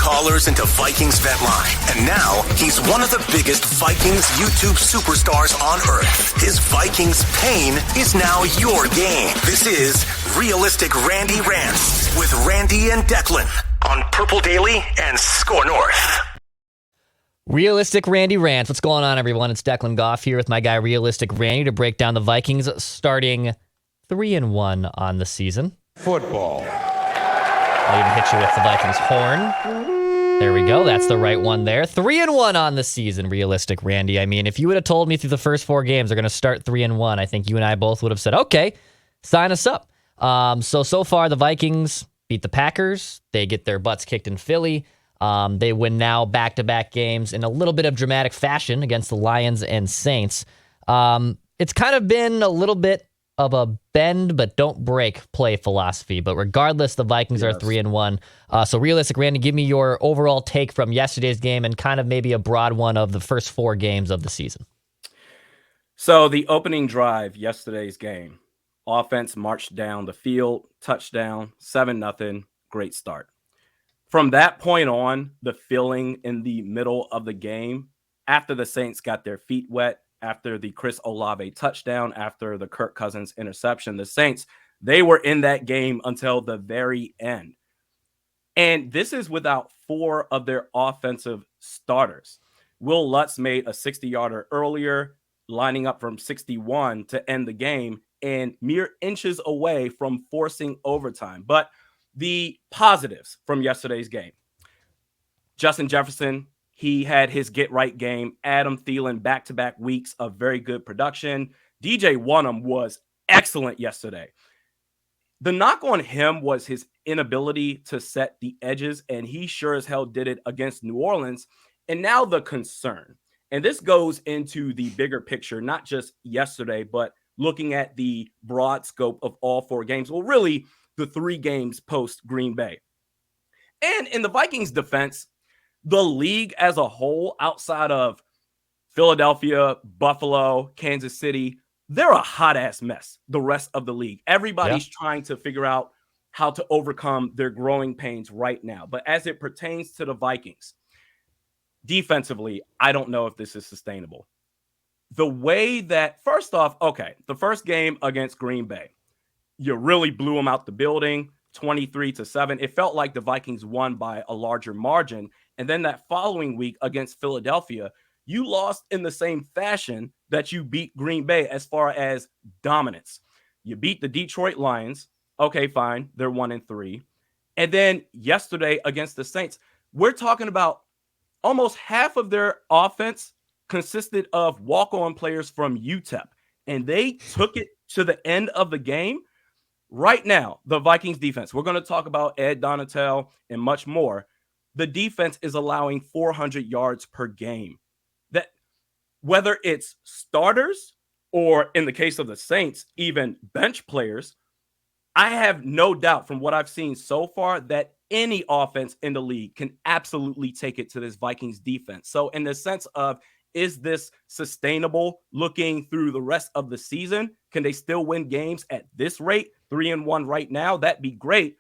callers into Vikings Vent Line. And now he's one of the biggest Vikings YouTube superstars on earth. His Vikings pain is now your game. This is Realistic Randy Rants with Randy and Declan on Purple Daily and Score North. Realistic Randy Rants. What's going on, everyone? It's Declan Goff here with my guy Realistic Randy to break down the Vikings starting 3-1 on the season. Football. I'll even hit you with the Vikings horn. There we go. That's the right one there. 3-1 on the season, Realistic Randy. I mean, if you would have told me through the first 4 games they're going to start 3-1, I think you and I both would have said, okay, sign us up. So far, the Vikings beat the Packers. They get their butts kicked in Philly. They win now back-to-back games in a little bit of dramatic fashion against the Lions and Saints. It's kind of been a little bit of a bend but don't break play philosophy. But regardless, the Vikings are 3-1. So Realistic Randy, give me your overall take from yesterday's game and kind of maybe a broad one of the first 4 games of the season. So the opening drive, yesterday's game, offense marched down the field, touchdown, 7-0, great start. From that point on, the feeling in the middle of the game, after the Saints got their feet wet, after the Chris Olave touchdown, after the Kirk Cousins interception, the Saints, they were in that game until the very end. And this is without 4 of their offensive starters. Will Lutz made a 60-yarder earlier, lining up from 61 to end the game, and mere inches away from forcing overtime. But the positives from yesterday's game. Justin Jefferson, he had his get-right game. Adam Thielen, back-to-back weeks of very good production. DJ Wonnum was excellent yesterday. The knock on him was his inability to set the edges, and he sure as hell did it against New Orleans. And now the concern, and this goes into the bigger picture, not just yesterday, but looking at the broad scope of all 4 games. Well, really, the 3 games post Green Bay. And in the Vikings defense, the league as a whole, outside of Philadelphia, Buffalo, Kansas City, they're a hot-ass mess, the rest of the league. Everybody's trying to figure out how to overcome their growing pains right now. But as it pertains to the Vikings, defensively, I don't know if this is sustainable. The way that, first off, okay, the first game against Green Bay, you really blew them out the building, 23-7. It felt like the Vikings won by a larger margin. And then that following week against Philadelphia, you lost in the same fashion that you beat Green Bay as far as dominance. You beat the Detroit Lions. Okay, fine. They're 1-3. And then yesterday against the Saints, we're talking about almost half of their offense consisted of walk-on players from UTEP. And they took it to the end of the game. Right now, the Vikings defense, we're going to talk about Ed Donatel and much more. The defense is allowing 400 yards per game. That whether it's starters or in the case of the Saints, even bench players, I have no doubt from what I've seen so far that any offense in the league can absolutely take it to this Vikings defense. So in the sense of, is this sustainable looking through the rest of the season? Can they still win games at this rate? 3-1 right now, that'd be great.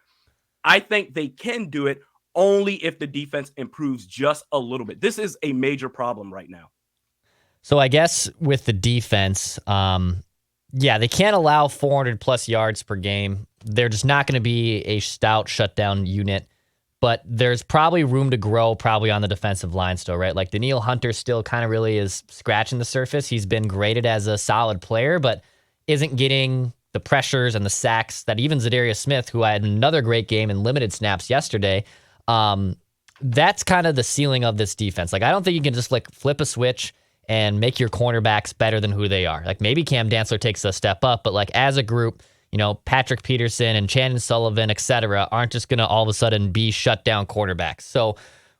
I think they can do it only if the defense improves just a little bit. This is a major problem right now. So I guess with the defense, they can't allow 400-plus yards per game. They're just not going to be a stout shutdown unit. But there's probably room to grow probably on the defensive line still, right? Like Danielle Hunter still kind of really is scratching the surface. He's been graded as a solid player, but isn't getting the pressures and the sacks that even Zadarius Smith, who had another great game in limited snaps yesterday, that's kind of the ceiling of this defense. Like, I don't think you can just like flip a switch and make your cornerbacks better than who they are. Like maybe Cam Dantzler takes a step up, but like as a group, you know, Patrick Peterson and Chandon Sullivan, et cetera, aren't just going to all of a sudden be shut down quarterbacks. So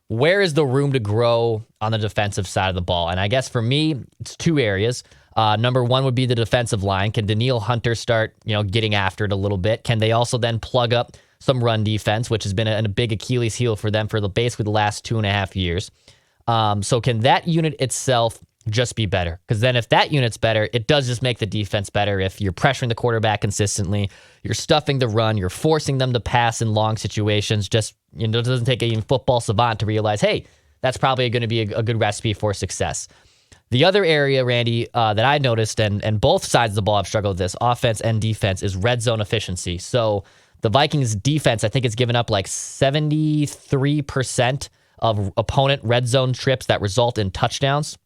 where is the room to grow on the defensive side of the ball? And I guess for me, it's 2 areas. Number 1 would be the defensive line. Can Danielle Hunter start, getting after it a little bit? Can they also then plug up some run defense, which has been a big Achilles heel for them for basically the last 2.5 years? So can that unit itself just be better. Because then if that unit's better, it does just make the defense better. If you're pressuring the quarterback consistently, you're stuffing the run, you're forcing them to pass in long situations. Just, it doesn't take a football savant to realize, hey, that's probably going to be a good recipe for success. The other area, Randy, that I noticed, and both sides of the ball have struggled with this, offense and defense, is red zone efficiency. So the Vikings defense, I think, it's given up like 73% of opponent red zone trips that result in touchdowns.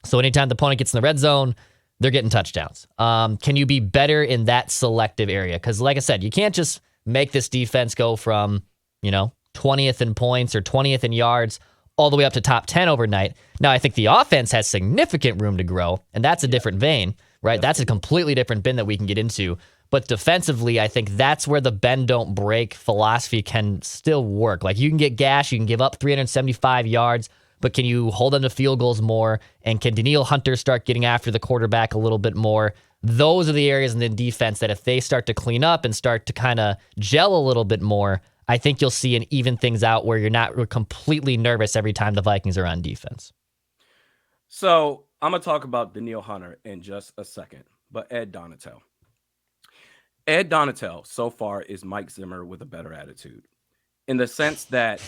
So anytime the opponent gets in the red zone, they're getting touchdowns. Can you be better in that selective area? Because like I said, you can't just make this defense go from, 20th in points or 20th in yards all the way up to top 10 overnight. Now, I think the offense has significant room to grow, and that's a different vein, right? That's a completely different bin that we can get into. But defensively, I think that's where the bend don't break philosophy can still work. Like, you can get gashed, you can give up 375 yards, but can you hold them to field goals more? And can Danielle Hunter start getting after the quarterback a little bit more? Those are the areas in the defense that if they start to clean up and start to kind of gel a little bit more, I think you'll see and even things out where you're not completely nervous every time the Vikings are on defense. So I'm going to talk about Danielle Hunter in just a second, but Ed Donatel so far is Mike Zimmer with a better attitude, in the sense that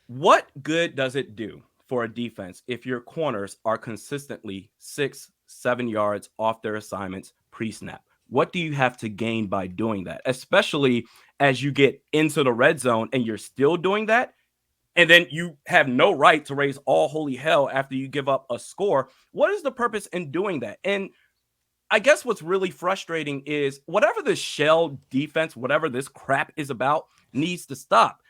what good does it do for a defense if your corners are consistently 6-7 yards off their assignments pre-snap? What do you have to gain by doing that, especially as you get into the red zone and you're still doing that? And then you have no right to raise all holy hell after you give up a score. What is the purpose in doing that? And I guess what's really frustrating is whatever the shell defense, whatever this crap is about, needs to stop.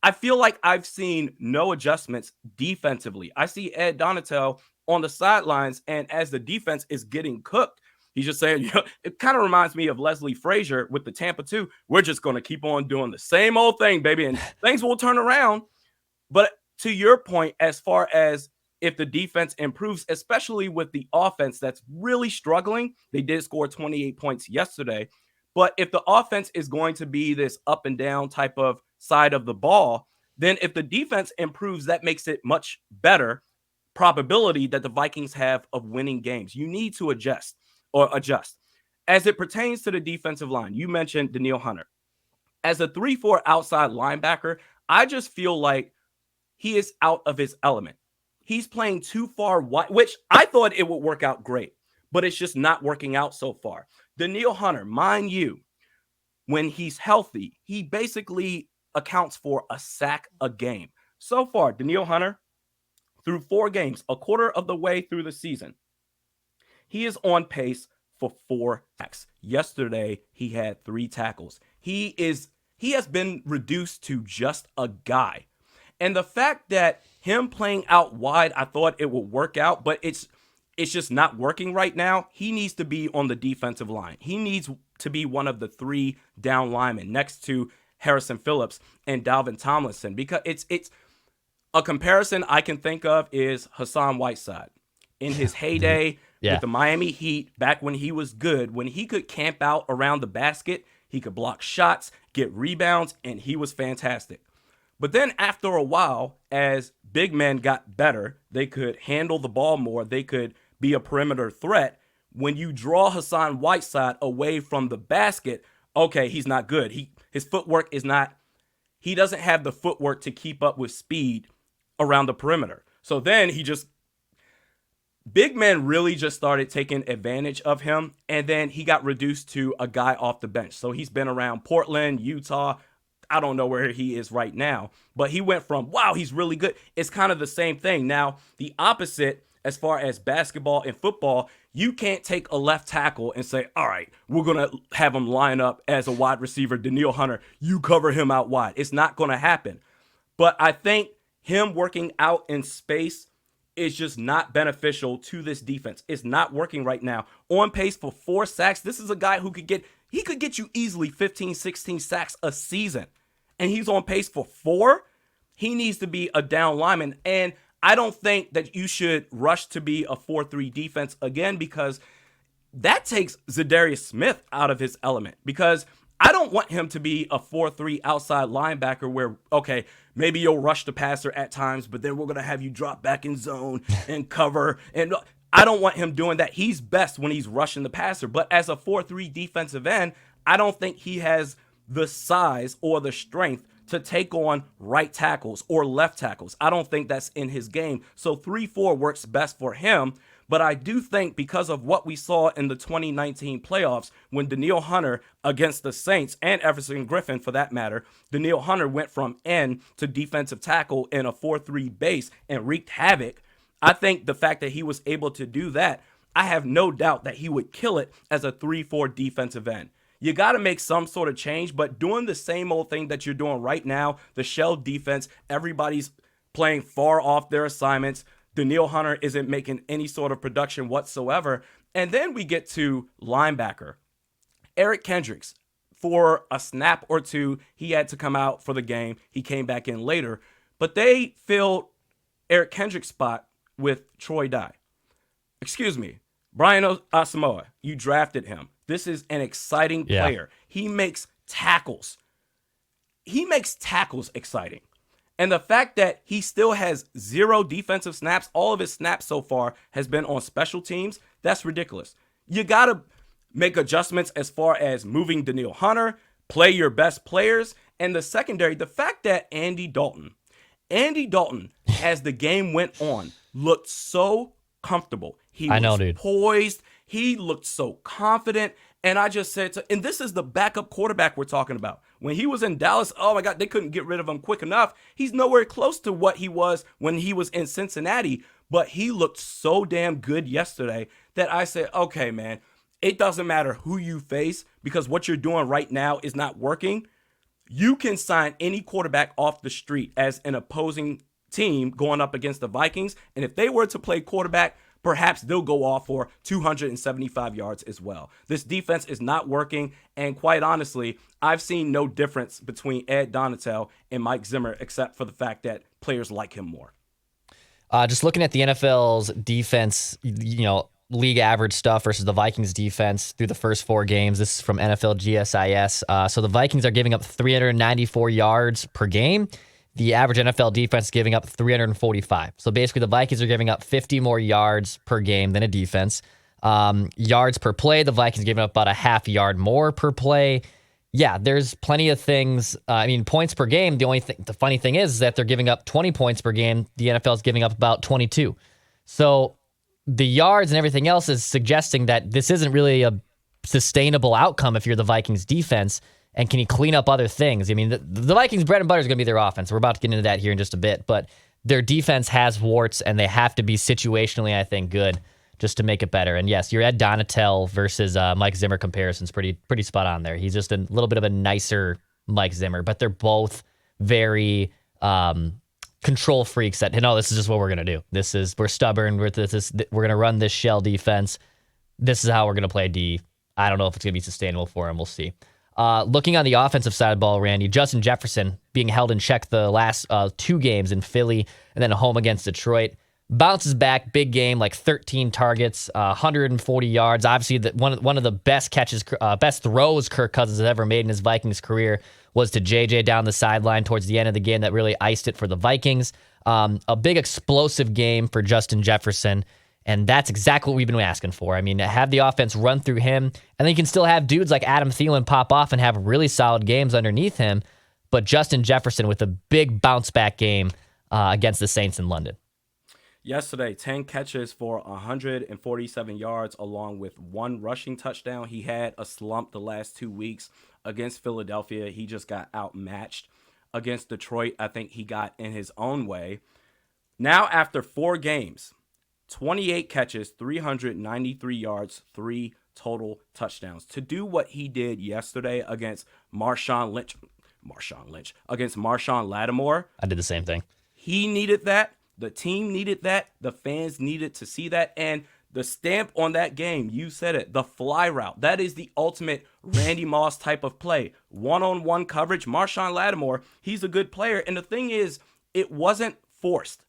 I feel like I've seen no adjustments defensively. I see Ed Donatel on the sidelines, and as the defense is getting cooked, he's just saying, it kind of reminds me of Leslie Frazier with the Tampa 2. We're just going to keep on doing the same old thing, baby, and things will turn around. But to your point, as far as if the defense improves, especially with the offense that's really struggling, they did score 28 points yesterday. But if the offense is going to be this up and down type of side of the ball, then if the defense improves, that makes it much better probability that the Vikings have of winning games. You need to adjust. As it pertains to the defensive line, you mentioned Danielle Hunter. As a 3-4 outside linebacker, I just feel like he is out of his element. He's playing too far wide, which I thought it would work out great, but it's just not working out so far. Danielle Hunter, mind you, when he's healthy, he basically accounts for a sack a game. So far, Danielle Hunter, through 4 games, a quarter of the way through the season, he is on pace for 4 sacks. Yesterday, he had 3 tackles. He has been reduced to just a guy. And the fact that him playing out wide, I thought it would work out, but it's just not working right now. He needs to be on the defensive line. He needs to be one of the 3 down linemen next to Harrison Phillips and Dalvin Tomlinson, because it's a comparison I can think of is Hassan Whiteside in his heyday with the Miami Heat, back when he was good, when he could camp out around the basket, he could block shots, get rebounds, and he was fantastic. But then after a while, as big men got better, they could handle the ball more, they could be a perimeter threat. When you draw Hassan Whiteside away from the basket, okay, he's not good. His footwork is not, he doesn't have the footwork to keep up with speed around the perimeter. So then big men really just started taking advantage of him, and then he got reduced to a guy off the bench. So he's been around Portland, Utah. I don't know where he is right now, but he went from, wow, he's really good. It's kind of the same thing. Now, the opposite as far as basketball and football, you can't take a left tackle and say, all right, we're going to have him line up as a wide receiver, Danielle Hunter. You cover him out wide. It's not going to happen. But I think him working out in space is just not beneficial to this defense. It's not working right now. On pace for 4 sacks. This is a guy who could get you easily 15, 16 sacks a season. And he's on pace for 4. He needs to be a down lineman. And I don't think that you should rush to be a 4-3 defense again, because that takes Zadarius Smith out of his element. Because I don't want him to be a 4-3 outside linebacker where, okay, maybe you'll rush the passer at times, but then we're going to have you drop back in zone and cover. And I don't want him doing that. He's best when he's rushing the passer. But as a 4-3 defensive end, I don't think he has the size or the strength to take on right tackles or left tackles. I don't think that's in his game. So 3-4 works best for him. But I do think because of what we saw in the 2019 playoffs when Danielle Hunter against the Saints and Everson Griffin, for that matter, Danielle Hunter went from end to defensive tackle in a 4-3 base and wreaked havoc. I think the fact that he was able to do that, I have no doubt that he would kill it as a 3-4 defensive end. You got to make some sort of change, but doing the same old thing that you're doing right now, the shell defense, everybody's playing far off their assignments. Danielle Hunter isn't making any sort of production whatsoever. And then we get to linebacker. Eric Kendricks, for a snap or two, he had to come out for the game. He came back in later. But they filled Eric Kendricks' spot with Troy Dye. Excuse me, Brian Asamoah, you drafted him. This is an exciting player. He makes tackles. He makes tackles exciting. And the fact that he still has 0 defensive snaps, all of his snaps so far has been on special teams, that's ridiculous. You got to make adjustments as far as moving Danielle Hunter, play your best players, and the secondary, the fact that Andy Dalton, as the game went on, looked so comfortable. He was poised. He looked so confident. And I just said, and this is the backup quarterback we're talking about. When he was in Dallas, oh my God, they couldn't get rid of him quick enough. He's nowhere close to what he was when he was in Cincinnati. But he looked so damn good yesterday that I said, okay, man, it doesn't matter who you face because what you're doing right now is not working. You can sign any quarterback off the street as an opposing team going up against the Vikings. And if they were to play quarterback, perhaps they'll go off for 275 yards as well. This defense is not working. And quite honestly, I've seen no difference between Ed Donatel and Mike Zimmer, except for the fact that players like him more. Just looking at the NFL's defense, league average stuff versus the Vikings defense through the first 4 games. This is from NFL GSIS. So the Vikings are giving up 394 yards per game. The average NFL defense is giving up 345. So basically the Vikings are giving up 50 more yards per game than a defense. Yards per play, the Vikings are giving up about a half yard more per play. Yeah, there's plenty of things. Points per game, the funny thing is that they're giving up 20 points per game. The NFL is giving up about 22. So the yards and everything else is suggesting that this isn't really a sustainable outcome if you're the Vikings defense. And can he clean up other things? The Vikings' bread and butter is going to be their offense. We're about to get into that here in just a bit. But their defense has warts, and they have to be situationally, I think, good just to make it better. And yes, your Ed Donatel versus Mike Zimmer comparison is pretty spot on there. He's just a little bit of a nicer Mike Zimmer, but they're both very control freaks that, this is just what we're going to do. We're stubborn. We're going to run this shell defense. This is how we're going to play D. I don't know if it's going to be sustainable for him. We'll see. Looking on the offensive side of the ball, Randy, Justin Jefferson being held in check the last 2 games in Philly and then a home against Detroit. Bounces back, big game, like 13 targets, 140 yards. Obviously, one of the best throws Kirk Cousins has ever made in his Vikings career was to JJ down the sideline towards the end of the game that really iced it for the Vikings. A big explosive game for Justin Jefferson. And that's exactly what we've been asking for. Have the offense run through him, and then you can still have dudes like Adam Thielen pop off and have really solid games underneath him. But Justin Jefferson with a big bounce back game against the Saints in London. Yesterday, 10 catches for 147 yards along with 1 rushing touchdown. He had a slump the last 2 weeks against Philadelphia. He just got outmatched. Against Detroit, I think he got in his own way. Now, after 4 games, 28 catches, 393 yards, 3 total touchdowns. To do what he did yesterday against Marshawn Lattimore. I did the same thing. He needed that. The team needed that. The fans needed to see that. And the stamp on that game, you said it, the fly route. That is the ultimate Randy Moss type of play. One-on-one coverage. Marshawn Lattimore, he's a good player. And the thing is, it wasn't forced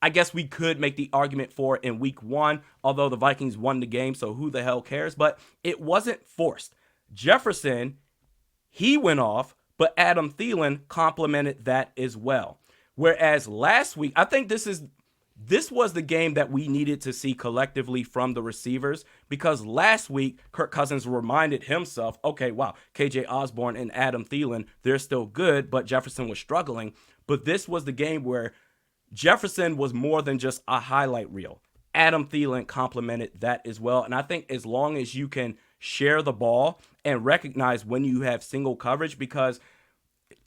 I guess we could make the argument for it in week 1, although the Vikings won the game, so who the hell cares? But it wasn't forced. Jefferson, he went off, but Adam Thielen complemented that as well. Whereas last week, I think this was the game that we needed to see collectively from the receivers, because last week Kirk Cousins reminded himself, okay, wow, KJ Osborne and Adam Thielen, they're still good, but Jefferson was struggling. But this was the game where Jefferson was more than just a highlight reel. Adam Thielen complemented that as well. And I think as long as you can share the ball and recognize when you have single coverage, because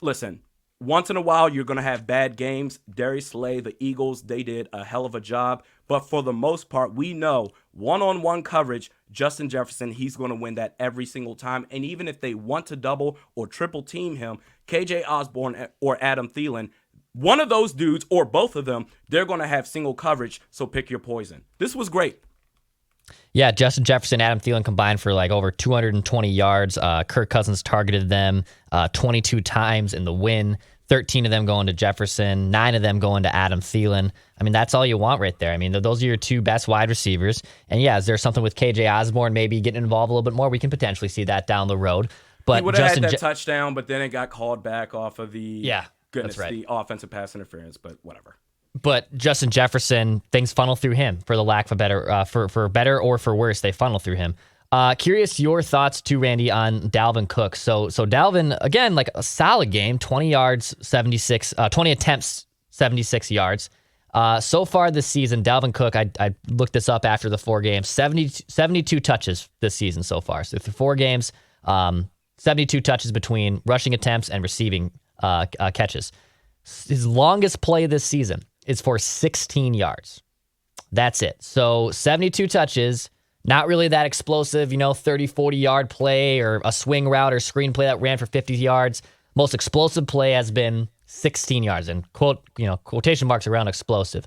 listen, once in a while, you're going to have bad games. Darius Slay, the Eagles, they did a hell of a job. But for the most part, we know one-on-one coverage, Justin Jefferson, he's going to win that every single time. And even if they want to double or triple team him, KJ Osborne or Adam Thielen, one of those dudes or both of them, they're going to have single coverage. So pick your poison. This was great. Yeah, Justin Jefferson, Adam Thielen combined for like over 220 yards. Kirk Cousins targeted them 22 times in the win. 13 of them going to Jefferson, 9 of them going to Adam Thielen. I mean, that's all you want right there. I mean, those are your two best wide receivers. And yeah, is there something with KJ Osborne maybe getting involved a little bit more? We can potentially see that down the road. But he would have had that touchdown, but then it got called back off of the the offensive pass interference, but whatever. But Justin Jefferson, things funnel through him, for the lack of a better, for better or for worse, they funnel through him. Curious your thoughts too, Randy, on Dalvin Cook. So Dalvin, again, like a solid game, 20 yards, 20 attempts, 76 yards. So far this season, Dalvin Cook, I looked this up after the 4 games, 72 touches this season so far. So through 4 games, 72 touches between rushing attempts and receiving catches. His longest play this season is for 16 yards. That's it. So 72 touches. Not really that explosive, 30, 40-yard play or a swing route or screen play that ran for 50 yards. Most explosive play has been 16 yards, and quotation marks around explosive.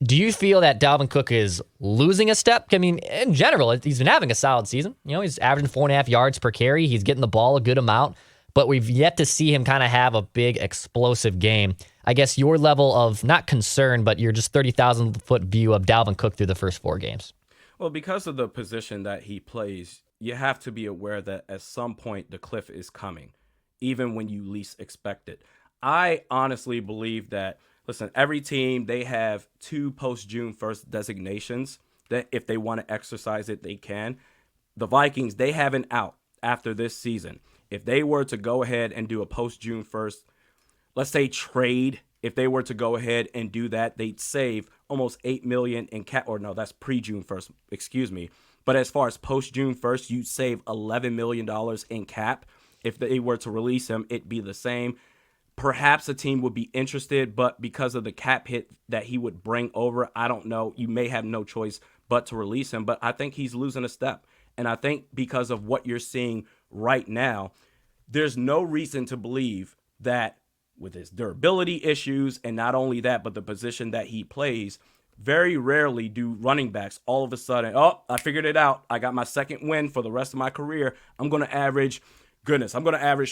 Do you feel that Dalvin Cook is losing a step? I mean, in general, he's been having a solid season. He's averaging 4.5 yards per carry. He's getting the ball a good amount, but we've yet to see him kind of have a big explosive game. I guess your level of, not concern, but your just 30,000-foot view of Dalvin Cook through the first 4 games. Well, because of the position that he plays, you have to be aware that at some point the cliff is coming, even when you least expect it. I honestly believe that, listen, every team, they have 2 post-June 1st designations that if they want to exercise it, they can. The Vikings, they have an out after this season. If they were to go ahead and do a post-June 1st, let's say trade, if they were to go ahead and do that, they'd save almost $8 million in cap, or no, that's pre-June 1st, excuse me. But as far as post-June 1st, you'd save $11 million in cap. If they were to release him, it'd be the same. Perhaps a team would be interested, but because of the cap hit that he would bring over, I don't know. You may have no choice but to release him, but I think he's losing a step. And I think because of what you're seeing right now, there's no reason to believe that with his durability issues, and not only that, but the position that he plays, very rarely do running backs all of a sudden, I figured it out. I got my second win for the rest of my career. I'm going to average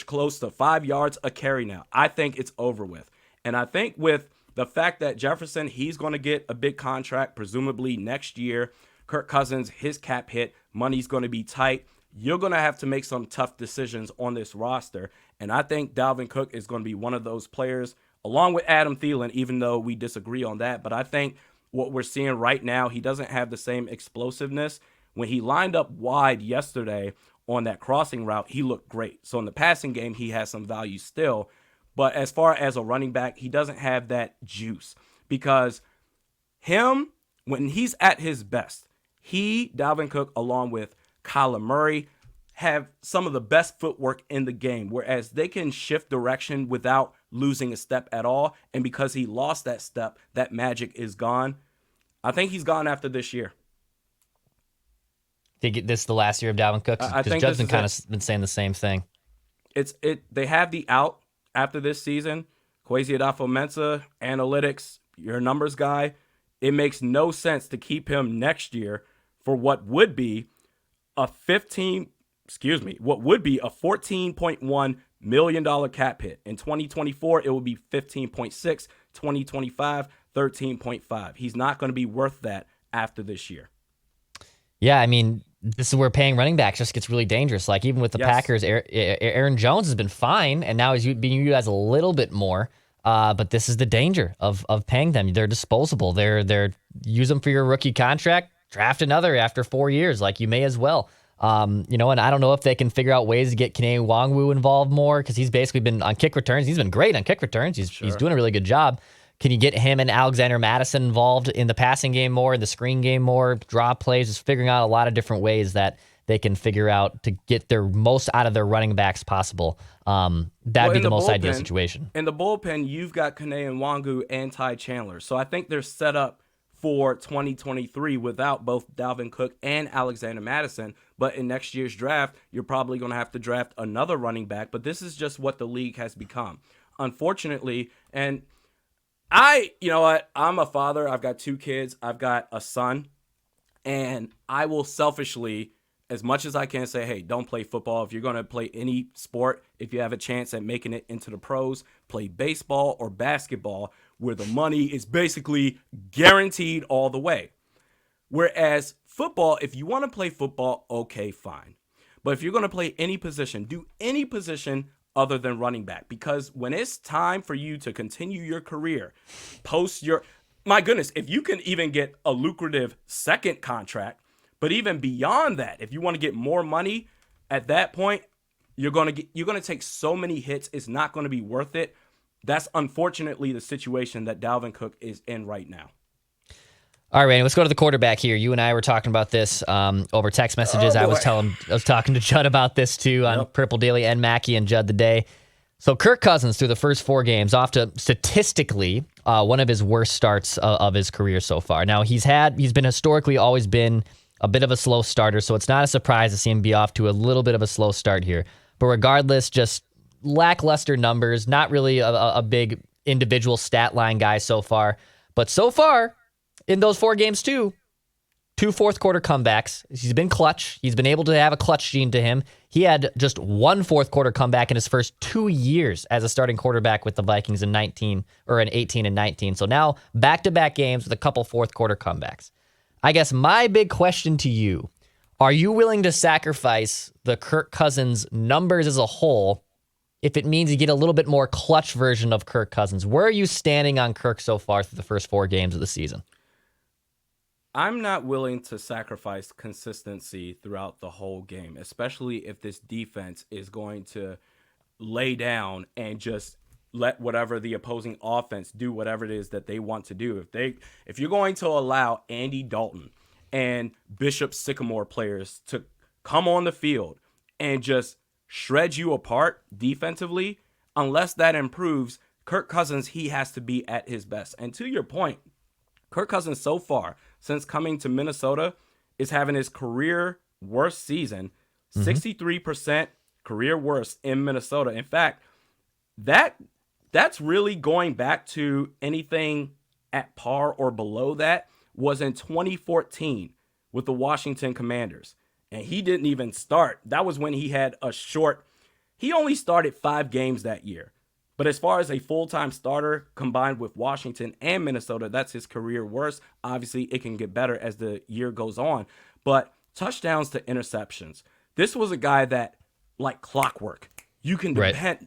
close to 5 yards a carry now. I think it's over with. And I think with the fact that Jefferson, he's going to get a big contract, presumably next year. Kirk Cousins, his cap hit, money's going to be tight. You're going to have to make some tough decisions on this roster. And I think Dalvin Cook is going to be one of those players, along with Adam Thielen, even though we disagree on that. But I think what we're seeing right now, he doesn't have the same explosiveness. When he lined up wide yesterday on that crossing route, he looked great. So in the passing game, he has some value still. But as far as a running back, he doesn't have that juice. Because him, when he's at his best, Dalvin Cook, along with Kyler Murray, have some of the best footwork in the game, whereas they can shift direction without losing a step at all. And because he lost that step, that magic is gone. I think he's gone after this year. Think this is the last year of Dalvin Cook? Because Judd's been kind of been saying the same thing. They have the out after this season. Kwesi Adofo-Mensah, analytics, your a numbers guy. It makes no sense to keep him next year for what would be a $14.1 million cap hit. In 2024, it will be 15.6. 2025, 13.5. He's not going to be worth that after this year. Yeah, I mean, this is where paying running backs just gets really dangerous. Like even with the Packers, Aaron Jones has been fine, and now he's being utilized a little bit more. But this is the danger of paying them. They're disposable. They're use them for your rookie contract, draft another after 4 years. Like you may as well. And I don't know if they can figure out ways to get Kene Nwangwu involved more because he's basically been on kick returns. He's been great on kick returns. He's doing a really good job. Can you get him and Alexander Madison involved in the passing game more, in the screen game more, draw plays, just figuring out a lot of different ways that they can figure out to get their most out of their running backs possible. That'd be the most ideal situation. In the bullpen, you've got Kene Nwangwu and Ty Chandler. So I think they're set up for 2023 without both Dalvin Cook and Alexander Madison. But in next year's draft, you're probably going to have to draft another running back. But this is just what the league has become, unfortunately. And you know what? I'm a father. I've got 2 kids. I've got a son. And I will selfishly, as much as I can, say, hey, don't play football. If you're going to play any sport, if you have a chance at making it into the pros, play baseball or basketball, where the money is basically guaranteed all the way. Whereas football, if you want to play football, okay, fine. But if you're going to play any position, do any position other than running back. Because when it's time for you to continue your career, my goodness, if you can even get a lucrative second contract, but even beyond that, if you want to get more money at that point, you're going to take so many hits, it's not going to be worth it. That's unfortunately the situation that Dalvin Cook is in right now. All right, Randy, let's go to the quarterback here. You and I were talking about this over text messages. I was talking to Judd about this too on Purple Daily and Mackey and Judd today. So Kirk Cousins through the first 4 games off to statistically one of his worst starts of his career so far. Now he's been historically always been a bit of a slow starter, so it's not a surprise to see him be off to a little bit of a slow start here. But regardless, just lackluster numbers, not really a big individual stat line guy so far. But so far, in those 4 games too, 2 fourth quarter comebacks. He's been clutch. He's been able to have a clutch gene to him. He had just 1 fourth quarter comeback in his first 2 years as a starting quarterback with the Vikings in 18 and 19. So now back-to-back games with a couple fourth quarter comebacks. I guess my big question to you, are you willing to sacrifice the Kirk Cousins numbers as a whole if it means you get a little bit more clutch version of Kirk Cousins? Where are you standing on Kirk so far through the first 4 games of the season? I'm not willing to sacrifice consistency throughout the whole game, especially if this defense is going to lay down and just let whatever the opposing offense do whatever it is that they want to do. If you're going to allow Andy Dalton and Bishop Sycamore players to come on the field and just shred you apart defensively, unless that improves, Kirk Cousins, he has to be at his best. And to your point, Kirk Cousins so far, since coming to Minnesota, is having his career worst season, 63% career worst in Minnesota. In fact, that's really going back to anything at par or below that was in 2014 with the Washington Commanders. And he didn't even start. That was when he had he only started 5 games that year. But as far as a full-time starter combined with Washington and Minnesota, that's his career worst. Obviously, it can get better as the year goes on. But touchdowns to interceptions. This was a guy that, like clockwork, you can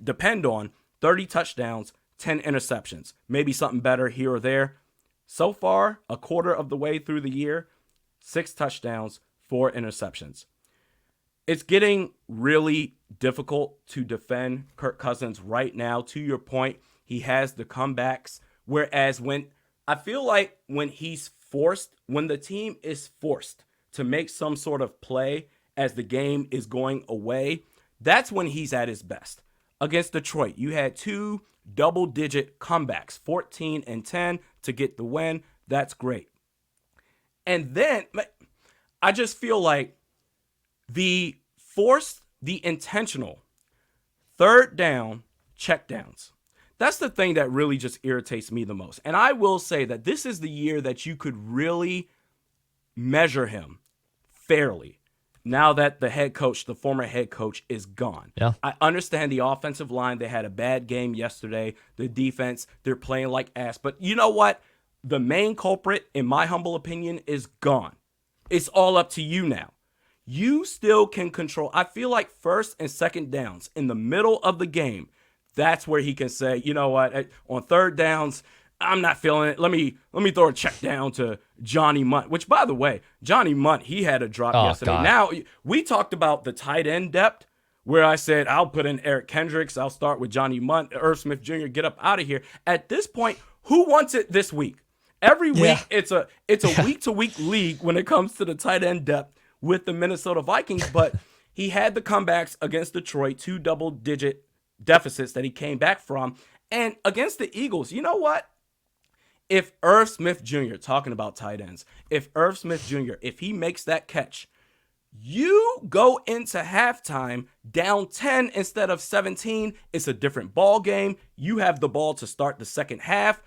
depend on 30 touchdowns, 10 interceptions. Maybe something better here or there. So far, a quarter of the way through the year, 6 touchdowns, 4 interceptions. It's getting really difficult to defend Kirk Cousins right now. To your point, he has the comebacks. Whereas when the team is forced to make some sort of play as the game is going away, that's when he's at his best. Against Detroit, you had 2 double-digit comebacks, 14 and 10 to get the win. That's great. And then I just feel like the intentional 3rd down checkdowns. That's the thing that really just irritates me the most. And I will say that this is the year that you could really measure him fairly now that the former head coach is gone. Yeah. I understand the offensive line. They had a bad game yesterday. The defense, they're playing like ass. But you know what? The main culprit, in my humble opinion, is gone. It's all up to you now. you still can control. I feel like first and second downs in the middle of the game, that's where he can say, you know what, on third downs, I'm not feeling it. Let me throw a check down to Johnny Munt, which, by the way, Johnny Munt, he had a drop yesterday. God. Now, we talked about the tight end depth, where I said, I'll put in Eric Kendricks. I'll start with Johnny Munt, Irv Smith Jr., get up out of here. At this point, who wants it this week? Every week, it's a week-to-week league when it comes to the tight end depth with the Minnesota Vikings, but he had the comebacks against Detroit, 2 double-digit deficits that he came back from. And against the Eagles, you know what? If Irv Smith Jr., talking about tight ends, if Irv Smith Jr., if he makes that catch, you go into halftime down 10 instead of 17. It's a different ball game. You have the ball to start the second half.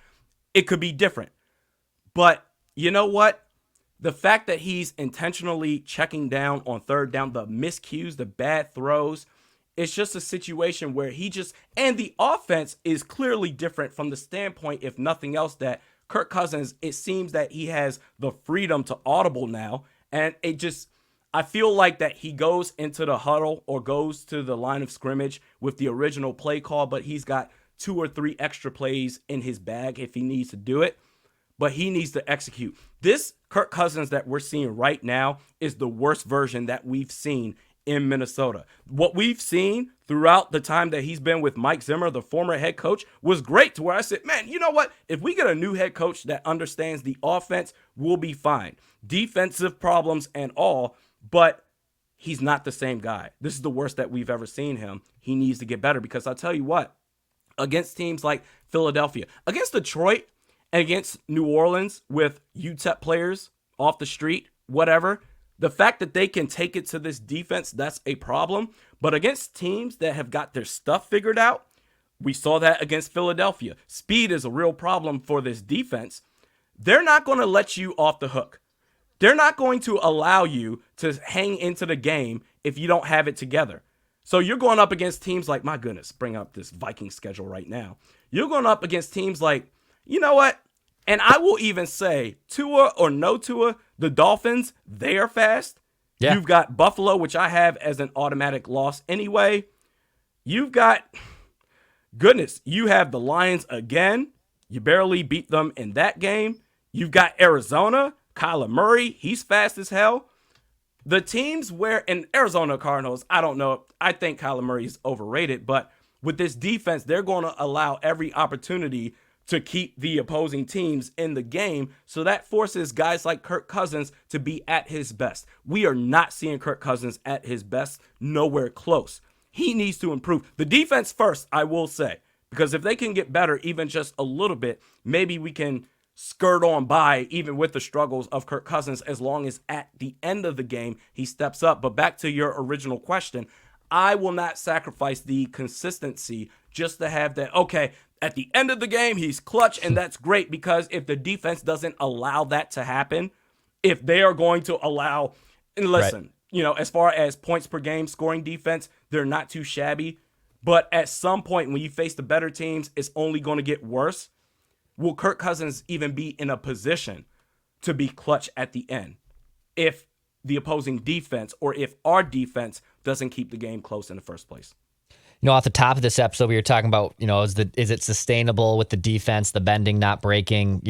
It could be different. But you know what? The fact that he's intentionally checking down on third down, the miscues, the bad throws, it's just a situation where and the offense is clearly different from the standpoint, if nothing else, that Kirk Cousins, it seems that he has the freedom to audible now. And I feel like that he goes into the huddle or goes to the line of scrimmage with the original play call, but he's got 2 or 3 extra plays in his bag if he needs to do it. But he needs to execute. This Kirk Cousins that we're seeing right now is the worst version that we've seen in Minnesota. What we've seen throughout the time that he's been with Mike Zimmer, the former head coach, was great, to where I said, man, you know what? If we get a new head coach that understands the offense, we'll be fine. Defensive problems and all, but he's not the same guy. This is the worst that we've ever seen him. He needs to get better, because I'll tell you what, against teams like Philadelphia, against Detroit, and against New Orleans with UTEP players off the street, whatever, the fact that they can take it to this defense, that's a problem. But against teams that have got their stuff figured out, we saw that against Philadelphia. Speed is a real problem for this defense. They're not going to let you off the hook. They're not going to allow you to hang into the game if you don't have it together. So you're going up against teams like, my goodness, bring up this Viking schedule right now. You're going up against teams like, you know what? And I will even say, Tua or no Tua, the Dolphins, they are fast. Yeah. You've got Buffalo, which I have as an automatic loss anyway. You've got, goodness, you have the Lions again. You barely beat them in that game. You've got Arizona, Kyler Murray, he's fast as hell. The teams where, in Arizona Cardinals, I don't know, I think Kyler Murray is overrated, but with this defense, they're going to allow every opportunity to keep the opposing teams in the game. So that forces guys like Kirk Cousins to be at his best. We are not seeing Kirk Cousins at his best, nowhere close. He needs to improve. The defense first, I will say, because if they can get better even just a little bit, maybe we can skirt on by even with the struggles of Kirk Cousins, as long as at the end of the game he steps up. But back to your original question, I will not sacrifice the consistency just to have that, okay, at the end of the game, he's clutch, and that's great, because if the defense doesn't allow that to happen, if they are going to allow, and listen, right, as far as points per game scoring defense, they're not too shabby. But at some point when you face the better teams, it's only going to get worse. Will Kirk Cousins even be in a position to be clutch at the end if the opposing defense, or if our defense, doesn't keep the game close in the first place? Off the top of this episode, we were talking about, is it sustainable with the defense, the bending, not breaking?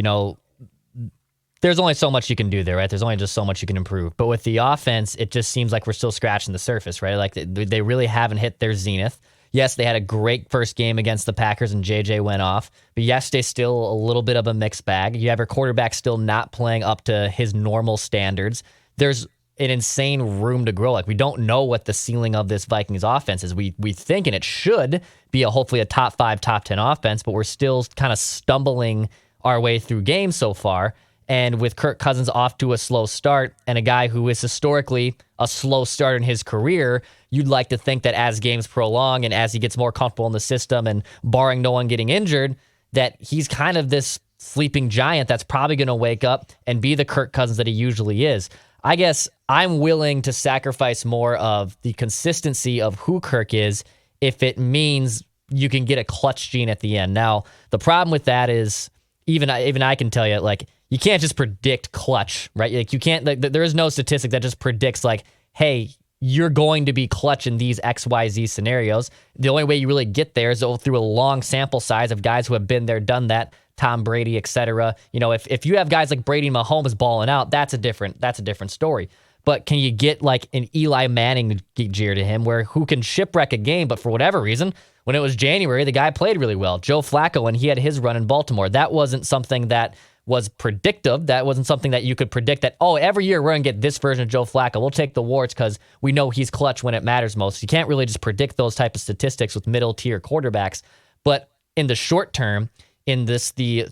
There's only so much you can do there, right? There's only just so much you can improve. But with the offense, it just seems like we're still scratching the surface, right? Like they really haven't hit their zenith. Yes, they had a great first game against the Packers and JJ went off. But yesterday's still a little bit of a mixed bag. You have your quarterback still not playing up to his normal standards. There's an insane room to grow. Like, we don't know what the ceiling of this Vikings offense is. We think, and it should be hopefully a top 5, top 10 offense, but we're still kind of stumbling our way through games so far. And with Kirk Cousins off to a slow start, and a guy who is historically a slow start in his career, you'd like to think that as games prolong and as he gets more comfortable in the system, and barring no one getting injured, that he's kind of this sleeping giant that's probably going to wake up and be the Kirk Cousins that he usually is. I guess I'm willing to sacrifice more of the consistency of who Kirk is if it means you can get a clutch gene at the end. Now, the problem with that is, even I can tell you, like, you can't just predict clutch, right? Like, you can't, there is no statistic that just predicts, like, hey, you're going to be clutch in these XYZ scenarios. The only way you really get there is through a long sample size of guys who have been there, done that, Tom Brady, etc. If you have guys like Brady and Mahomes balling out, that's a different story. But can you get like an Eli Manning gear to him who can shipwreck a game, but for whatever reason, when it was January, the guy played really well. Joe Flacco, when he had his run in Baltimore, that wasn't something that was predictive. That wasn't something that you could predict that, every year we're going to get this version of Joe Flacco. We'll take the warts because we know he's clutch when it matters most. You can't really just predict those type of statistics with middle-tier quarterbacks. But in the short term, in the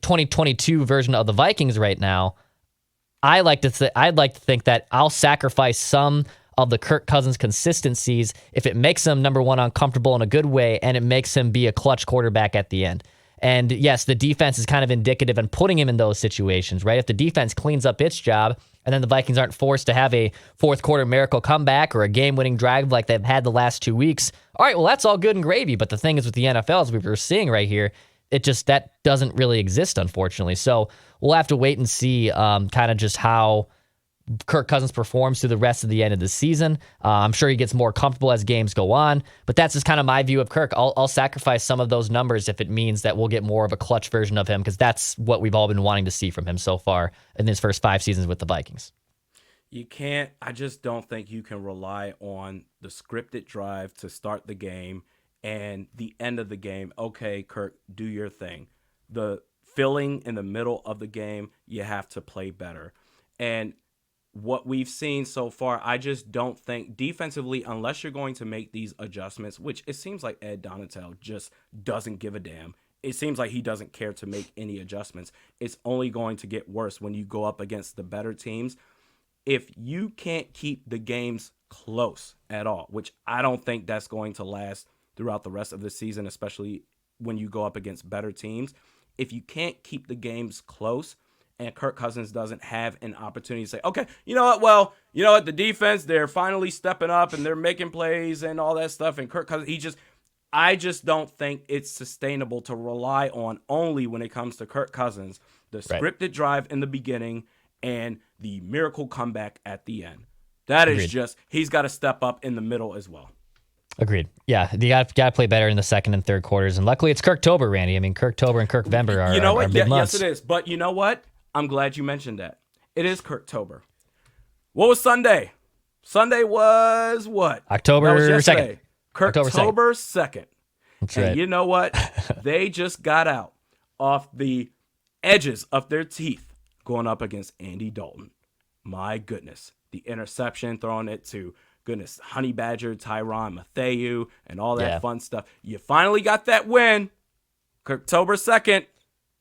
2022 version of the Vikings right now, I'd like to think that I'll sacrifice some of the Kirk Cousins consistencies if it makes him, number one, uncomfortable in a good way, and it makes him be a clutch quarterback at the end. And yes, the defense is kind of indicative in putting him in those situations, right? If the defense cleans up its job and then the Vikings aren't forced to have a fourth quarter miracle comeback or a game-winning drive like they've had the last 2 weeks, all right, well, that's all good and gravy. But the thing is with the NFL, as we were seeing right here, that doesn't really exist, unfortunately. So we'll have to wait and see kind of just how Kirk Cousins performs through the rest of the end of the season. I'm sure he gets more comfortable as games go on, but that's just kind of my view of Kirk. I'll sacrifice some of those numbers if it means that we'll get more of a clutch version of him, because that's what we've all been wanting to see from him so far in his first 5 seasons with the Vikings. I just don't think you can rely on the scripted drive to start the game and the end of the game. Okay, Kirk, do your thing. The filling in the middle of the game, you have to play better. And what we've seen so far, I just don't think defensively, unless you're going to make these adjustments, which it seems like Ed Donatel just doesn't give a damn. It seems like he doesn't care to make any adjustments. It's only going to get worse when you go up against the better teams. If you can't keep the games close at all, which I don't think that's going to last throughout the rest of the season, especially when you go up against better teams. If you can't keep the games close and Kirk Cousins doesn't have an opportunity to say, okay, you know what? Well, you know what? The defense, they're finally stepping up and they're making plays and all that stuff. And Kirk Cousins, I just don't think it's sustainable to rely on only when it comes to Kirk Cousins, the scripted drive in the beginning and the miracle comeback at the end. That is just, he's got to step up in the middle as well. Agreed. Yeah, you got to play better in the second and third quarters. And luckily it's Kirktober, Randy. I mean, Kirktober and Kirkvember are big months. Yes, it is. But you know what? I'm glad you mentioned that. It is Kirktober. What was Sunday? Sunday was what? October 2nd. Kirktober 2nd. That's and right. You know what? They just got out off the edges of their teeth going up against Andy Dalton. My goodness. The interception, throwing it to, Honey Badger, Tyrann Mathieu, and all that fun stuff. You finally got that win. October 2nd.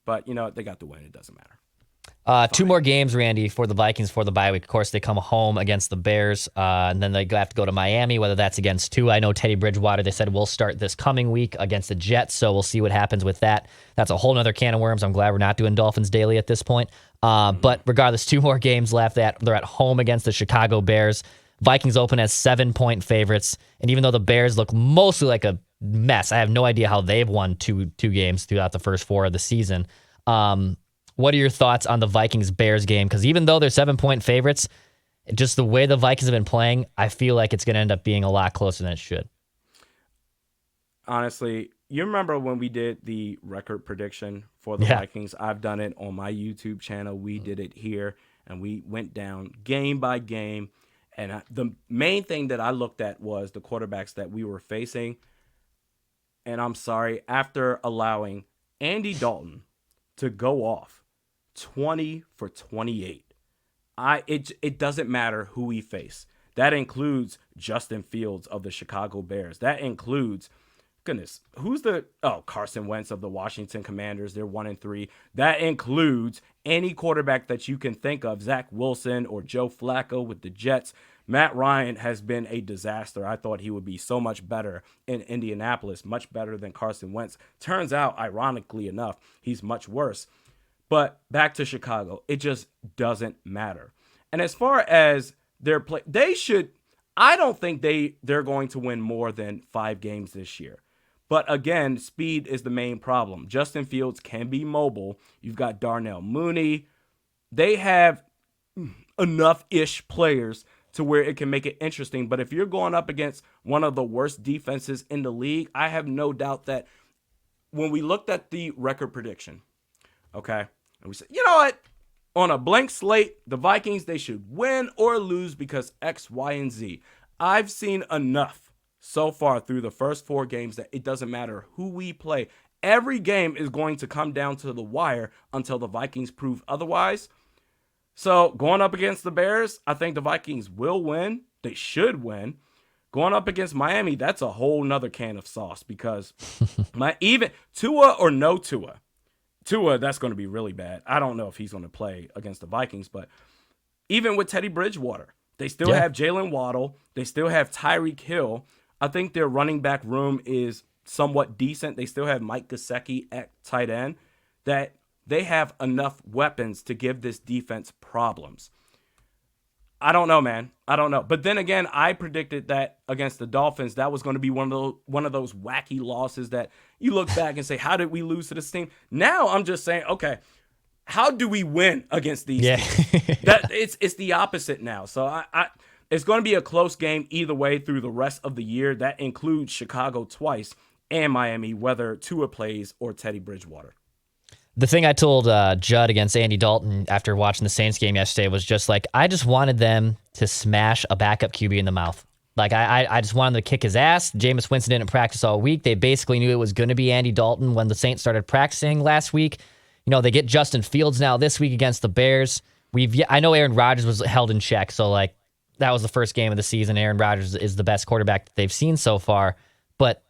But you know what? They got the win. It doesn't matter. 2 more games, Randy, for the Vikings for the bye week. Of course, they come home against the Bears, and then they have to go to Miami, whether that's against Tua. I know Teddy Bridgewater, they said, will start this coming week against the Jets, so we'll see what happens with that. That's a whole other can of worms. I'm glad we're not doing Dolphins daily at this point. But regardless, 2 more games left. They're at home against the Chicago Bears. Vikings open as 7-point favorites, and even though the Bears look mostly like a mess, I have no idea how they've won two games throughout the first 4 of the season. What are your thoughts on the Vikings-Bears game? Because even though they're 7-point favorites, just the way the Vikings have been playing, I feel like it's going to end up being a lot closer than it should. Honestly, you remember when we did the record prediction for the Vikings? I've done it on my YouTube channel. We did it here, and we went down game by game. And the main thing that I looked at was the quarterbacks that we were facing. And I'm sorry, after allowing Andy Dalton to go off 20 for 28, it doesn't matter who we face. That includes Justin Fields of the Chicago Bears. That includes, Carson Wentz of the Washington Commanders. They're 1-3. That includes any quarterback that you can think of, Zach Wilson or Joe Flacco with the Jets. Matt Ryan has been a disaster. I thought he would be so much better in Indianapolis, much better than Carson Wentz. Turns out, ironically enough, he's much worse. But back to Chicago, it just doesn't matter. And as far as their play, I don't think they're going to win more than 5 games this year. But again, speed is the main problem. Justin Fields can be mobile. You've got Darnell Mooney. They have enough-ish players to where it can make it interesting. But if you're going up against one of the worst defenses in the league, I have no doubt that when we looked at the record prediction, okay, and we said, you know what? On a blank slate, the Vikings, they should win or lose because X, Y, and Z. I've seen enough so far through the first 4 games that it doesn't matter who we play. Every game is going to come down to the wire until the Vikings prove otherwise. So going up against the Bears, I think the Vikings will win. They should win. Going up against Miami, that's a whole nother can of sauce because even Tua or no Tua, that's going to be really bad. I don't know if he's going to play against the Vikings, but even with Teddy Bridgewater, they still have Jalen Waddle. They still have Tyreek Hill. I think their running back room is somewhat decent. They still have Mike Gesicki at tight end. That they have enough weapons to give this defense problems. I don't know, man. I don't know. But then again, I predicted that against the Dolphins, that was going to be one of those wacky losses that you look back and say, how did we lose to this team? Now I'm just saying, okay, how do we win against these teams? It's the opposite now. So it's going to be a close game either way through the rest of the year. That includes Chicago twice and Miami, whether Tua plays or Teddy Bridgewater. The thing I told Judd against Andy Dalton after watching the Saints game yesterday was just like, I just wanted them to smash a backup QB in the mouth. Like, I just wanted them to kick his ass. Jameis Winston didn't practice all week. They basically knew it was going to be Andy Dalton when the Saints started practicing last week. You know, they get Justin Fields now this week against the Bears. I know Aaron Rodgers was held in check, so like that was the first game of the season. Aaron Rodgers is the best quarterback that they've seen so far. But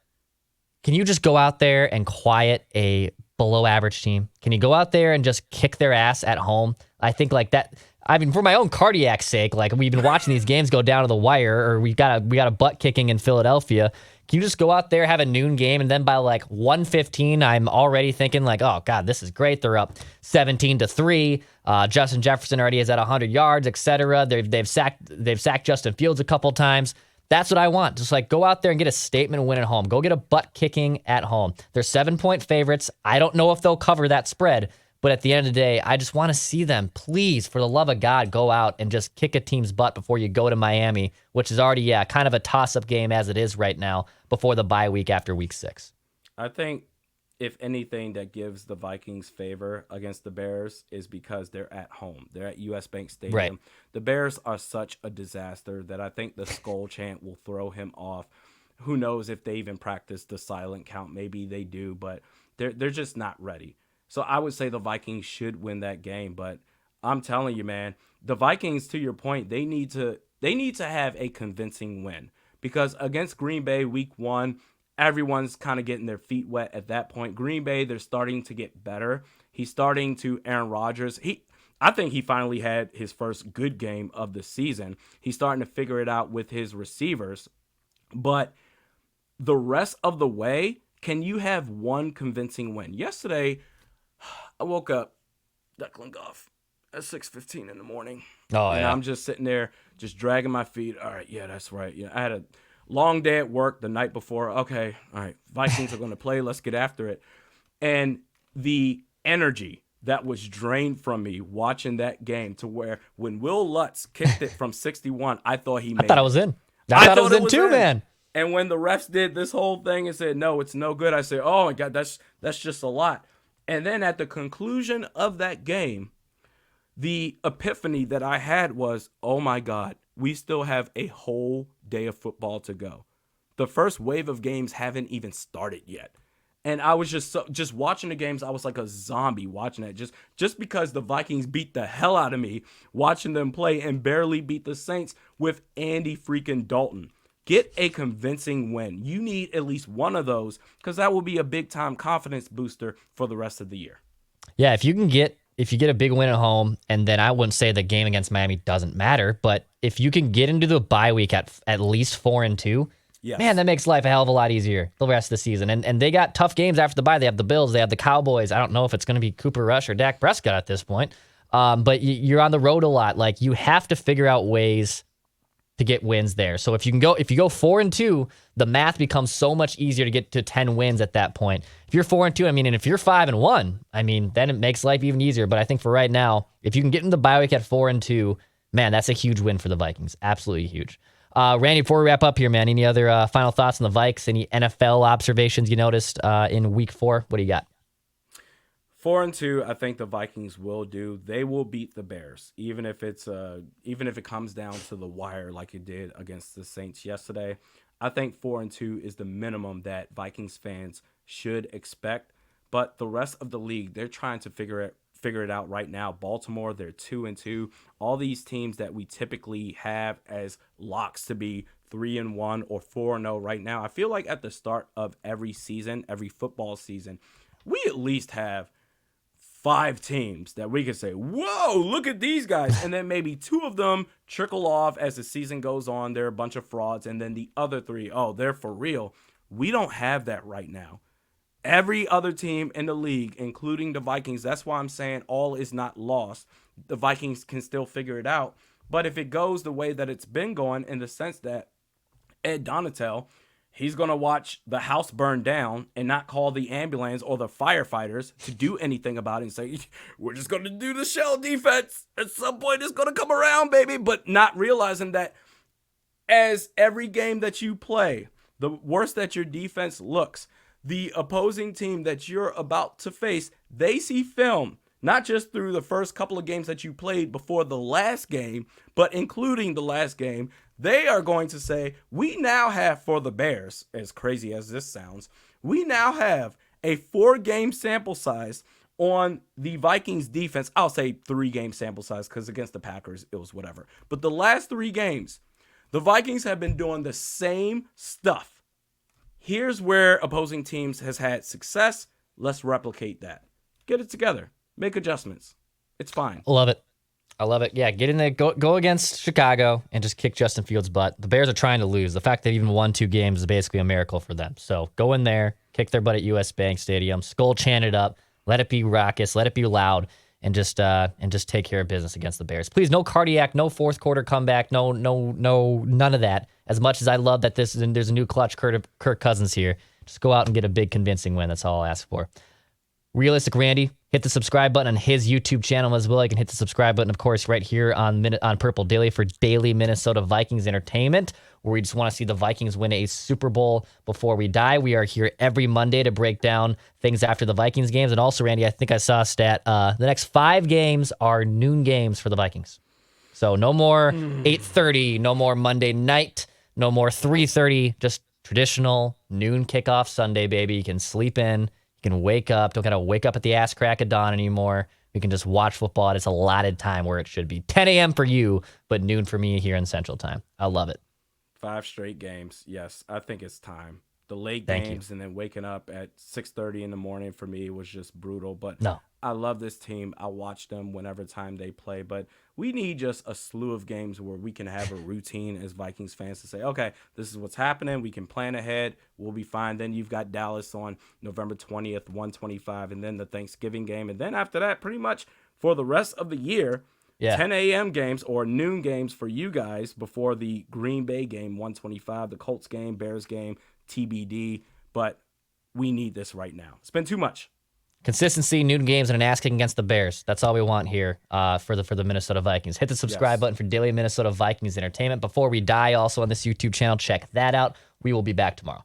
can you just go out there and quiet a below average team? Can you go out there and just kick their ass at home? I think like that. I mean, for my own cardiac sake, like we've been watching these games go down to the wire, or we got a butt kicking in Philadelphia. Can you just go out there, have a noon game, and then by like 1:15, I'm already thinking like, oh God, this is great. They're up 17-3. Justin Jefferson already is at 100 yards, etc. They've sacked Justin Fields a couple times. That's what I want. Just like go out there and get a statement win at home. Go get a butt kicking at home. They're 7-point favorites. I don't know if they'll cover that spread, but at the end of the day, I just want to see them, please, for the love of God, go out and just kick a team's butt before you go to Miami, which is already, kind of a toss-up game as it is right now before the bye week after week 6. I think if anything that gives the Vikings favor against the Bears is because they're at home. They're at US Bank Stadium. Right. The Bears are such a disaster that I think the skull chant will throw him off. Who knows if they even practice the silent count? Maybe they do, but they're just not ready. So I would say the Vikings should win that game, but I'm telling you, man, the Vikings, to your point, they need to have a convincing win because against Green Bay week 1, everyone's kind of getting their feet wet at that point. Green Bay, they're starting to get better. He's starting to Aaron Rodgers. I think he finally had his first good game of the season. He's starting to figure it out with his receivers. But the rest of the way, can you have one convincing win? Yesterday, I woke up, Declan Goff, at 6:15 in the morning. Oh, and yeah. I'm just sitting there, just dragging my feet. All right, yeah, that's right. Yeah, I had a long day at work the night before. Okay, all right, Vikings are going to play. Let's get after it. And the energy that was drained from me watching that game to where when Will Lutz kicked it from 61, I thought he made it. I thought it was in. I thought it was in too, man. And when the refs did this whole thing and said, no, it's no good, I said, oh, my God, that's just a lot. And then at the conclusion of that game, the epiphany that I had was, oh, my God, we still have a whole day of football to go. The first wave of games haven't even started yet. And I was just watching the games. I was like a zombie watching it just because the Vikings beat the hell out of me watching them play and barely beat the Saints with Andy freaking Dalton. Get a convincing win. You need at least one of those because that will be a big-time confidence booster for the rest of the year. Yeah, if you get a big win at home, and then I wouldn't say the game against Miami doesn't matter, but if you can get into the bye week at least 4-2, yes, man, that makes life a hell of a lot easier the rest of the season. And they got tough games after the bye. They have the Bills. They have the Cowboys. I don't know if it's going to be Cooper Rush or Dak Prescott at this point, but you're on the road a lot. Like, you have to figure out ways to get wins there. So if you go 4-2, the math becomes so much easier to get to 10 wins at that point. If you're 4-2, I mean, and if you're 5-1, I mean, then it makes life even easier. But I think for right now, if you can get in the bye week at 4-2, Man, that's a huge win for the Vikings. Absolutely huge. Randy, before we wrap up here, man, any other final thoughts on the Vikes? Any NFL observations you noticed in week 4? What do you got? 4-2, I think the Vikings will do. They will beat the Bears, even if it comes down to the wire like it did against the Saints yesterday. I think 4-2 is the minimum that Vikings fans should expect. But the rest of the league, they're trying to figure it out right now. Baltimore, they're 2-2. All these teams that we typically have as locks to be 3-1 or 4-0 right now. I feel like at the start of every season, every football season, we at least have 5 teams that we could say, whoa, look at these guys. And then maybe 2 of them trickle off as the season goes on. They're a bunch of frauds. And then the other 3, oh, they're for real. We don't have that right now. Every other team in the league, including the Vikings, that's why I'm saying all is not lost. The Vikings can still figure it out. But if it goes the way that it's been going, in the sense that Ed Donatel, he's going to watch the house burn down and not call the ambulance or the firefighters to do anything about it and say, we're just going to do the shell defense. At some point, it's going to come around, baby. But not realizing that as every game that you play, the worse that your defense looks, the opposing team that you're about to face, they see film, not just through the first couple of games that you played before the last game, but including the last game. They are going to say, we now have, for the Bears, as crazy as this sounds, we now have a 4-game sample size on the Vikings defense. I'll say 3-game sample size because against the Packers, it was whatever. But the last 3 games, the Vikings have been doing the same stuff. Here's where opposing teams has had success. Let's replicate that. Get it together. Make adjustments. It's fine. I love it. I love it. Yeah, get in there, go against Chicago and just kick Justin Fields' butt. The Bears are trying to lose. The fact that they even won 2 games is basically a miracle for them. So go in there, kick their butt at US Bank Stadium, skull chant it up, let it be raucous, let it be loud, and just take care of business against the Bears. Please, no cardiac, no fourth quarter comeback, no, none of that. As much as I love that there's a new clutch Kirk Cousins here, just go out and get a big convincing win. That's all I'll ask for. Realistic Randy, hit the subscribe button on his YouTube channel as well. You can hit the subscribe button, of course, right here on Purple Daily for daily Minnesota Vikings entertainment, where we just want to see the Vikings win a Super Bowl before we die. We are here every Monday to break down things after the Vikings games. And also, Randy, I think I saw a stat. The next 5 games are noon games for the Vikings. So no more 8:30, no more Monday night, no more 3:30, just traditional noon kickoff Sunday, baby. You can sleep in. You can wake up. Don't got to wake up at the ass crack of dawn anymore. We can just watch football at its allotted time where it should be. 10 a.m. for you, but noon for me here in Central Time. I love it. 5 straight games. Yes, I think it's time. The late games and then waking up at 6:30 in the morning for me was just brutal. But no, I love this team. I watch them whenever time they play. But we need just a slew of games where we can have a routine as Vikings fans to say, okay, this is what's happening. We can plan ahead. We'll be fine. Then you've got Dallas on November 20th, 1:25, and then the Thanksgiving game. And then after that, pretty much for the rest of the year, 10 a.m. games or noon games for you guys before the Green Bay game, 1:25, the Colts game, Bears game, TBD. But we need this right now. It's been too much. Consistency, noon games, and an ass kicking against the Bears. That's all we want here for the Minnesota Vikings. Hit the subscribe button for daily Minnesota Vikings entertainment. Before we die, also on this YouTube channel, check that out. We will be back tomorrow.